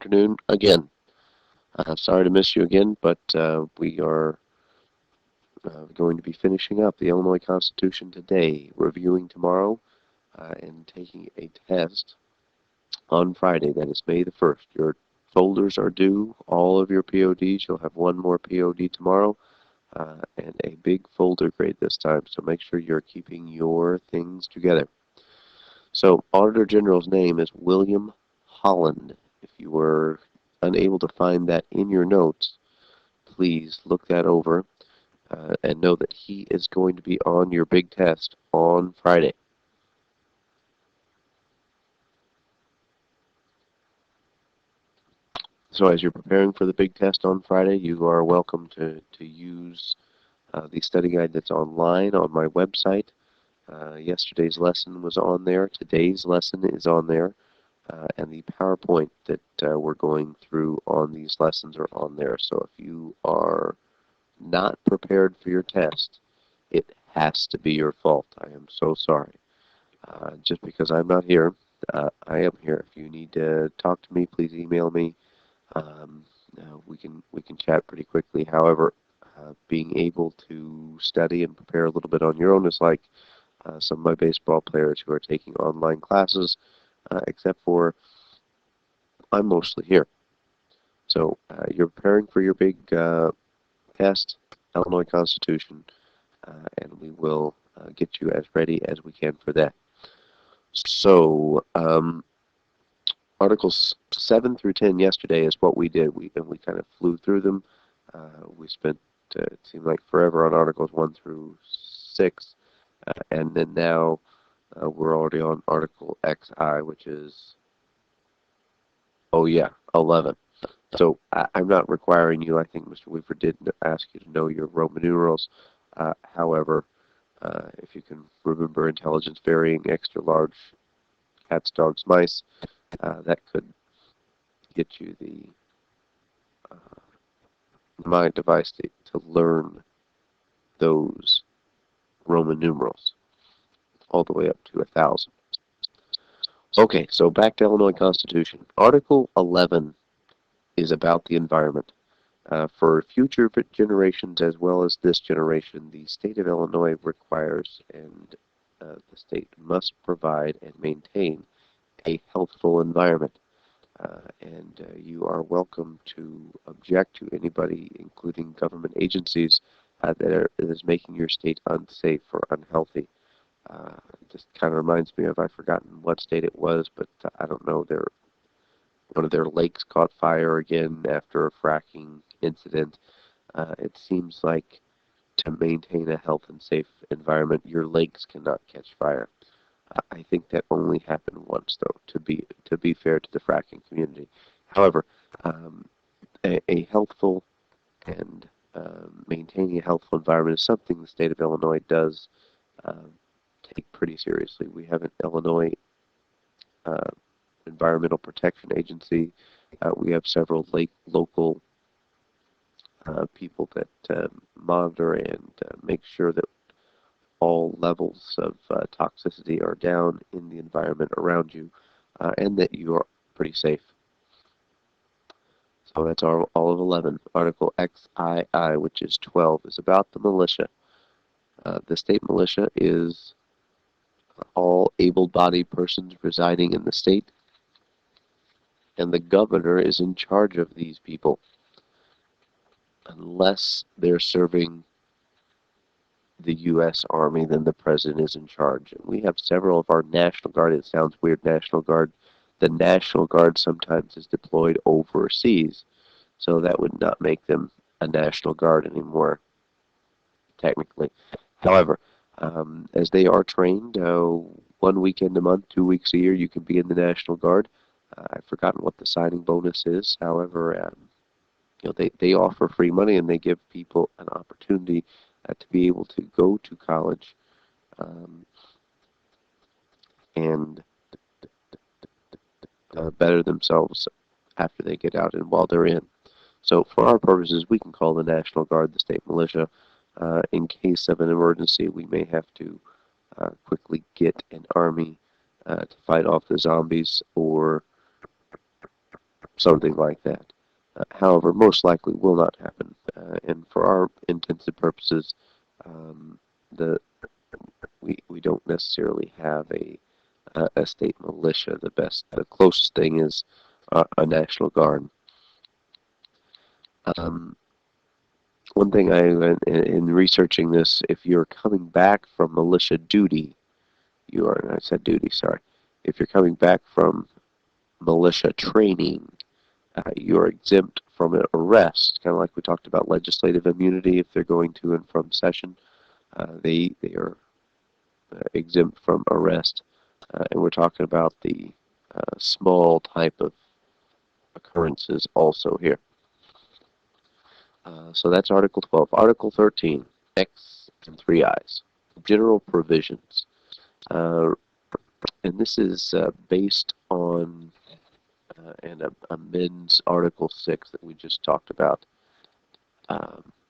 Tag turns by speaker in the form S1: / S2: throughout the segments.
S1: afternoon again. Sorry to miss you again, but we are going to be finishing up the Illinois Constitution today, reviewing tomorrow, and taking a test on Friday. That is May the 1st. Your folders are due, all of your PODs. You'll have one more POD tomorrow, and a big folder grade this time, so make sure you're keeping your things together. So, Auditor General's name is William Holland. If you were unable to find that in your notes, please look that over and know that he is going to be on your big test on Friday. So as you're preparing for the big test on Friday, you are welcome to use the study guide that's online on my website. Yesterday's lesson was on there. Today's lesson is on there. And the PowerPoint that we're going through on these lessons are on there. So if you are not prepared for your test, it has to be your fault. I am so sorry. Just because I'm not here, I am here. If you need to talk to me, please email me. We can chat pretty quickly. However, being able to study and prepare a little bit on your own is like some of my baseball players who are taking online classes, except for I'm mostly here. So you're preparing for your big test, Illinois Constitution, and we will get you as ready as we can for that. So Articles 7 through 10 yesterday is what we did. We kind of flew through them. We spent, it seemed like forever on Articles 1 through 6, and then now we're already on Article XI, which is, 11. So I'm not requiring you. I think Mr. Weaver did ask you to know your Roman numerals. However, if you can remember intelligence varying, extra large, cats, dogs, mice, that could get you the mind device to learn those Roman numerals all the way up to 1,000. Okay, so back to Illinois Constitution. Article 11 is about the environment. For future generations as well as this generation, the state of Illinois requires and the state must provide and maintain a healthful environment. And you are welcome to object to anybody, including government agencies, that is making your state unsafe or unhealthy. Just kind of reminds me of, I've forgotten what state it was, but I don't know, one of their lakes caught fire again after a fracking incident. It seems like to maintain a health and safe environment, your lakes cannot catch fire. I think that only happened once, though, to be fair to the fracking community. However, a healthful and maintaining a healthful environment is something the state of Illinois does take pretty seriously. We have an Illinois Environmental Protection Agency. We have several local people that monitor and make sure that all levels of toxicity are down in the environment around you, and that you are pretty safe. So that's all of 11. Article XII, which is 12, is about the militia. The state militia is all able-bodied persons residing in the state, and the governor is in charge of these people unless they're serving the U.S. Army, then the president is in charge. And we have several of our National Guard. It sounds weird, National Guard. The National Guard sometimes is deployed overseas, so that would not make them a National Guard anymore, technically. However, as they are trained, 1 weekend a month, 2 weeks a year, you can be in the National Guard. I've forgotten what the signing bonus is. However, they offer free money, and they give people an opportunity to be able to go to college and better themselves after they get out and while they're in. So for our purposes, we can call the National Guard the state militia. In case of an emergency, we may have to quickly get an army to fight off the zombies, or something like that. However, most likely will not happen. And for our intents and purposes, um, the we don't necessarily have a state militia. The closest thing is a National Guard. Um, One thing in researching this, if you're coming back from militia duty, I said duty, sorry. If you're coming back from militia training, you're exempt from an arrest, kind of like we talked about legislative immunity. If they're going to and from session, they are exempt from arrest. And we're talking about the small type of occurrences also here. So that's Article 12. Article 13, X and 3 I's, general provisions. And this is based on and amends Article 6 that we just talked about,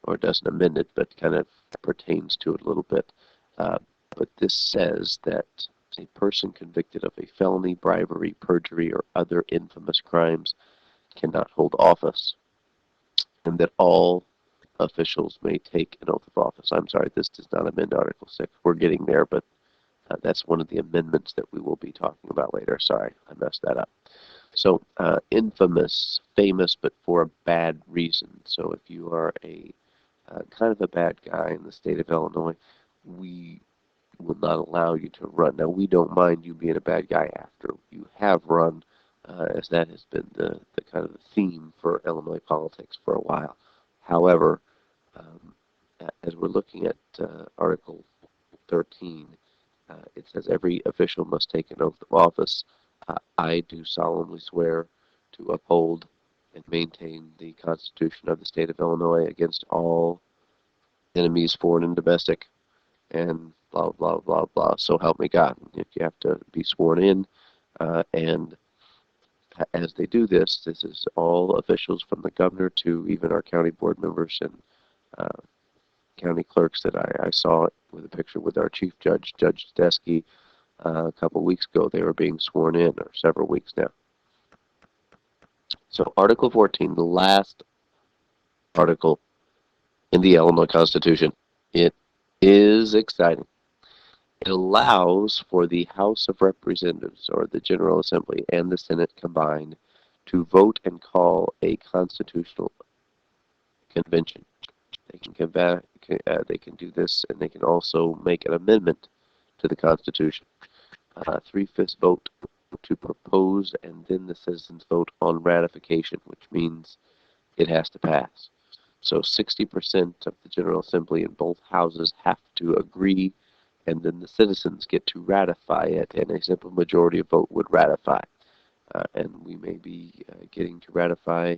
S1: or doesn't amend it, but kind of pertains to it a little bit. But this says that a person convicted of a felony, bribery, perjury, or other infamous crimes cannot hold office, and that all officials may take an oath of office. I'm sorry, this does not amend Article 6. We're getting there, but that's one of the amendments that we will be talking about later. Sorry, I messed that up. So, infamous, famous, but for a bad reason. So if you are a kind of a bad guy in the state of Illinois, we will not allow you to run. Now, we don't mind you being a bad guy after you have run, as that has been the kind of the theme for Illinois politics for a while. However, um, as we're looking at Article 13, it says every official must take an oath of office. I do solemnly swear to uphold and maintain the Constitution of the state of Illinois against all enemies, foreign and domestic, and blah, blah, blah, blah. So help me God. If you have to be sworn in, and as they do this, this is all officials from the governor to even our county board members and uh, county clerks that I saw with a picture with our chief judge, Judge Tedeschi, a couple of weeks ago. They were being sworn in, or several weeks now. So Article 14, the last article in the Illinois Constitution, it is exciting. It allows for the House of Representatives, or the General Assembly, and the Senate combined to vote and call a constitutional convention. They can do this, and they can also make an amendment to the Constitution. 3/5 vote to propose, and then the citizens vote on ratification, which means it has to pass. So 60% of the General Assembly in both houses have to agree, and then the citizens get to ratify it, and a simple majority of vote would ratify. And we may be getting to ratify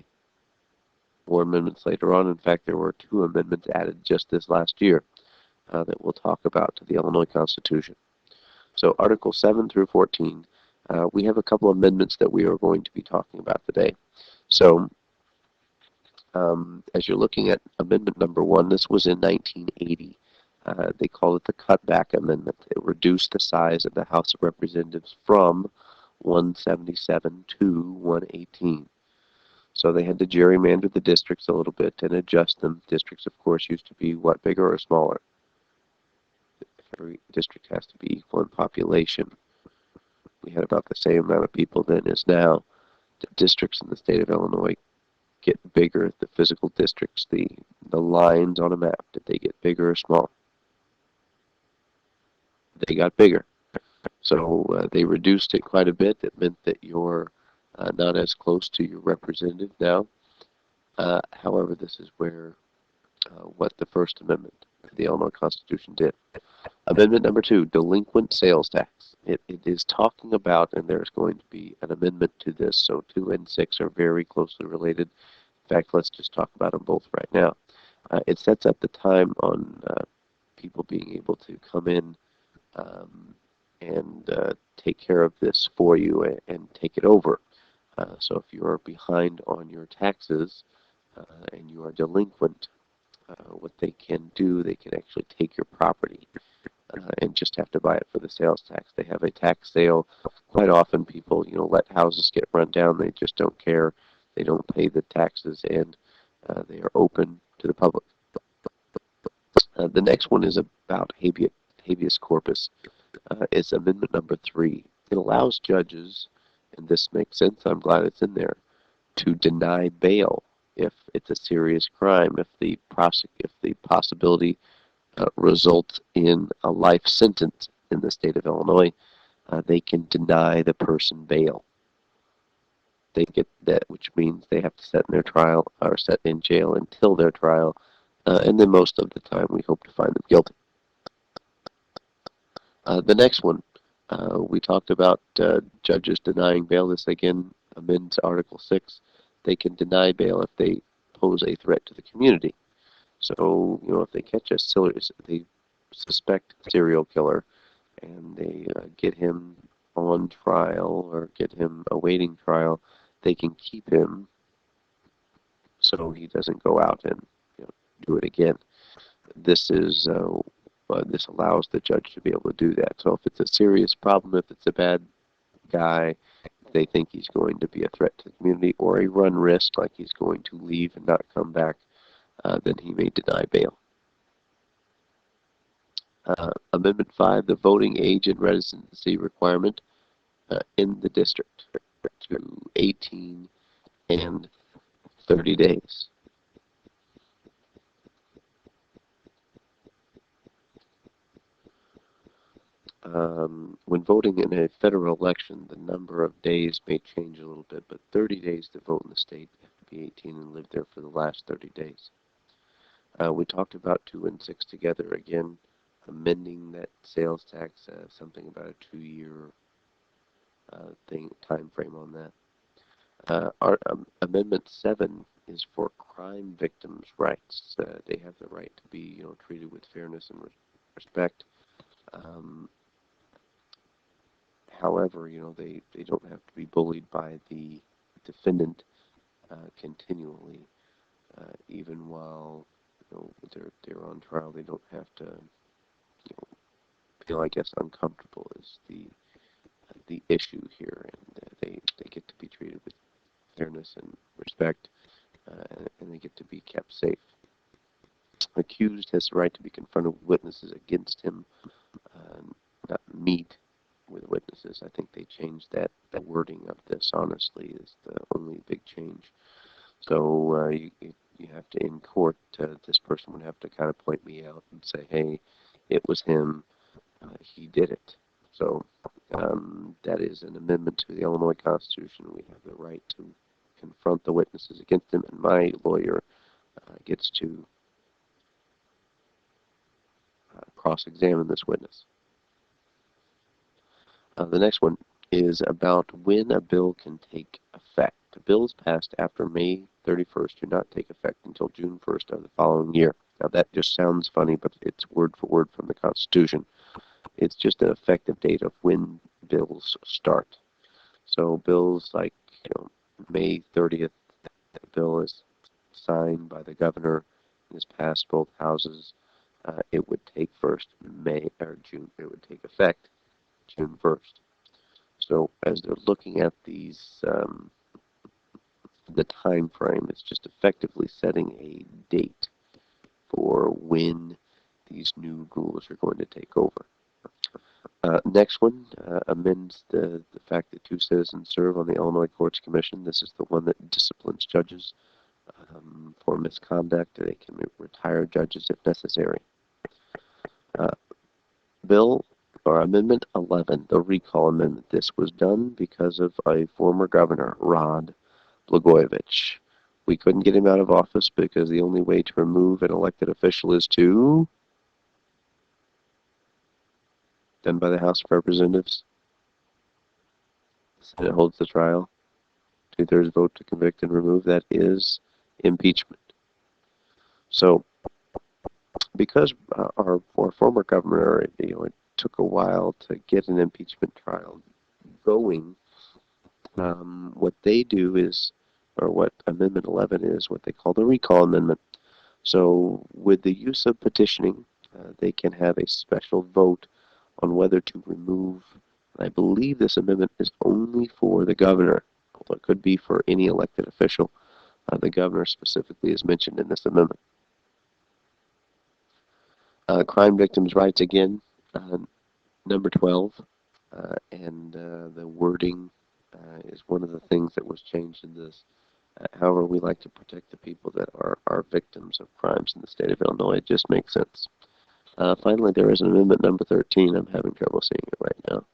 S1: more amendments later on. In fact, there were 2 amendments added just this last year that we'll talk about to the Illinois Constitution. So Article 7 through 14, we have a couple of amendments that we are going to be talking about today. So as you're looking at Amendment number 1, this was in 1980. They called it the Cutback Amendment. It reduced the size of the House of Representatives from 177 to 118. So they had to gerrymander the districts a little bit and adjust them. Districts, of course, used to be what, bigger or smaller? Every district has to be equal in population. We had about the same amount of people then as now. The districts in the state of Illinois get bigger. The physical districts, the lines on a map, did they get bigger or small? They got bigger. So they reduced it quite a bit. It meant that you're not as close to your representative now. However, this is where what the First Amendment to the Illinois Constitution did. Amendment number 2, delinquent sales tax. It is talking about, and there's going to be an amendment to this, so 2 and 6 are very closely related. In fact, let's just talk about them both right now. It sets up the time on people being able to come in and take care of this for you and take it over. So if you are behind on your taxes and you are delinquent, what they can do, they can actually take your property and just have to buy it for the sales tax. They have a tax sale. Quite often people, let houses get run down. They just don't care. they don't pay the taxes, and they are open to the public. The next one is about habeas corpus. It's Amendment number 3. It allows judges, and this makes sense, I'm glad it's in there, to deny bail if it's a serious crime, if the possibility results in a life sentence in the state of Illinois, they can deny the person bail. They get that, which means they have to sit in their trial or sit in jail until their trial, and then most of the time we hope to find them guilty. The next one, we talked about judges denying bail. This again amends Article 6. They can deny bail if they pose a threat to the community. So, if they catch they suspect a serial killer, and they get him on trial or get him awaiting trial, they can keep him so he doesn't go out and do it again. This allows the judge to be able to do that. So if it's a serious problem, if it's a bad guy, they think he's going to be a threat to the community, or a run risk, like he's going to leave and not come back, then he may deny bail. Amendment 5, the voting age and residency requirement in the district to 18 and 30 days. When voting in a federal election, the number of days may change a little bit, but 30 days to vote in the state. You have to be 18 and live there for the last 30 days. We talked about 2 and 6 together again, amending that sales tax, something about a 2-year time frame on that. Amendment 7 is for crime victims' rights. They have the right to be, treated with fairness and respect. However, they don't have to be bullied by the defendant continually, even while they're on trial. They don't have to feel, I guess, uncomfortable is the issue here, and they get to be treated with fairness and respect, and they get to be kept safe. Accused has the right to be confronted with witnesses against him, not meet with witnesses. I think they changed that. The wording of this, honestly, is the only big change. So you have to, in court, this person would have to kind of point me out and say, hey, it was him, he did it. So that is an amendment to the Illinois Constitution. We have the right to confront the witnesses against him, and my lawyer gets to cross-examine this witness. The next one is about when a bill can take effect. Bills passed after May 31st do not take effect until June 1st of the following year. Now that just sounds funny, but it's word for word from the Constitution. It's just an effective date of when bills start. So bills like May 30th, the bill is signed by the governor and is passed both houses. It would take June. It would take effect June 1st. So as they're looking at these, the time frame, it's just effectively setting a date for when these new rules are going to take over. Next one amends the fact that 2 citizens serve on the Illinois Courts Commission. This is the one that disciplines judges for misconduct. They can retire judges if necessary. Amendment 11, the recall amendment. This was done because of a former governor, Rod Blagojevich. We couldn't get him out of office because the only way to remove an elected official is to done by the House of Representatives. The Senate holds the trial. 2/3 vote to convict and remove. That is impeachment. So, because our former governor, it took a while to get an impeachment trial going. What they do is, or what Amendment 11 is, what they call the recall amendment. So, with the use of petitioning, they can have a special vote on whether to remove. I believe this amendment is only for the governor although it could be for any elected official. The governor specifically is mentioned in this amendment. Crime victims' rights again, number 12, and the wording is one of the things that was changed in this. However, we like to protect the people that are victims of crimes in the state of Illinois. It just makes sense. Finally, there is an amendment number 13. I'm having trouble seeing it right now.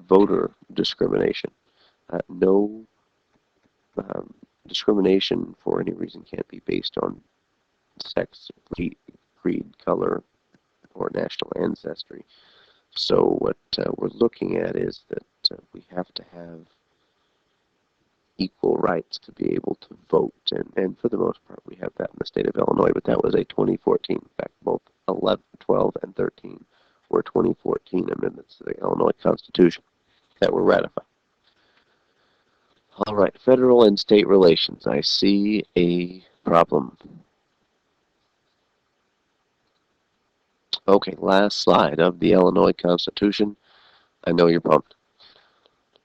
S1: Voter discrimination. No discrimination for any reason can't be based on sex, creed, color, or national ancestry. So what we're looking at is that we have to have equal rights to be able to vote, and for the most part we have that in the state of Illinois, but that was a 2014. In fact, both 11, 12, and 13 were 2014 amendments to the Illinois Constitution that were ratified. All right, federal and state relations. I see a problem. Okay, last slide of the Illinois Constitution. I know you're pumped.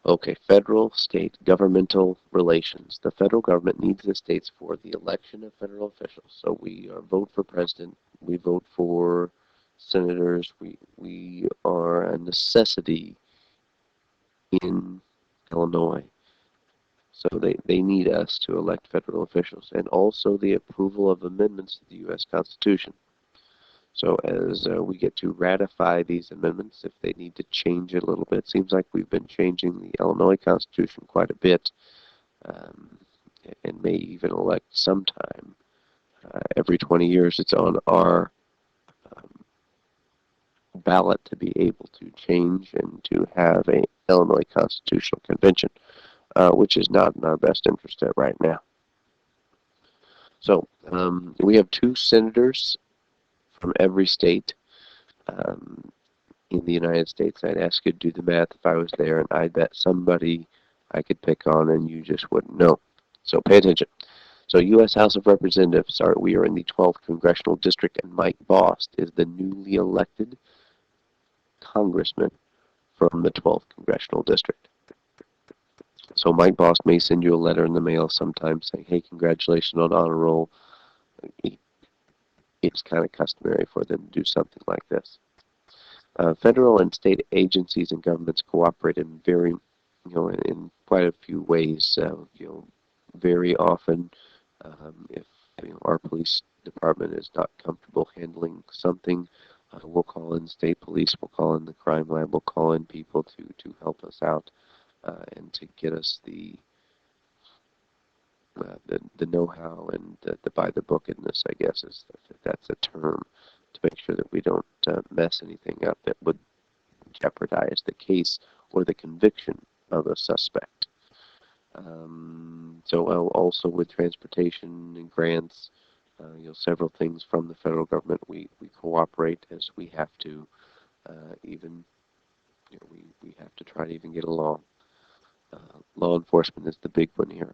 S1: Okay, federal, state, governmental relations. The federal government needs the states for the election of federal officials. So we vote for president, we vote for senators, we are a necessity in Illinois. So they need us to elect federal officials, and also the approval of amendments to the U.S. Constitution. So as we get to ratify these amendments, if they need to change it a little bit, it seems like we've been changing the Illinois Constitution quite a bit, and may even elect sometime. Every 20 years it's on our ballot to be able to change and to have a Illinois Constitutional Convention, which is not in our best interest right now. So we have 2 senators from every state in the United States. I'd ask you to do the math if I was there, and I bet somebody I could pick on and you just wouldn't know. So pay attention. So U.S. House of Representatives, we are in the 12th Congressional District, and Mike Bost is the newly elected congressman from the 12th Congressional District. So Mike Bost may send you a letter in the mail sometime saying, hey, congratulations on honor roll. It's kind of customary for them to do something like this. Federal and state agencies and governments cooperate in in quite a few ways. Very often, if our police department is not comfortable handling something, we'll call in state police, we'll call in the crime lab, we'll call in people to help us out and to get us the know-how and the by-the-book-edness, I guess, if that's a term, to make sure that we don't mess anything up that would jeopardize the case or the conviction of a suspect. So also with transportation and grants, several things from the federal government, we cooperate as we have to, even we have to try to even get along. Law enforcement is the big one here.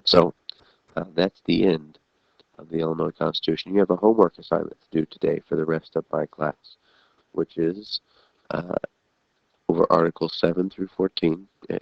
S1: So that's the end of the Illinois Constitution. You have a homework assignment to do today for the rest of my class, which is over Articles 7 through 14.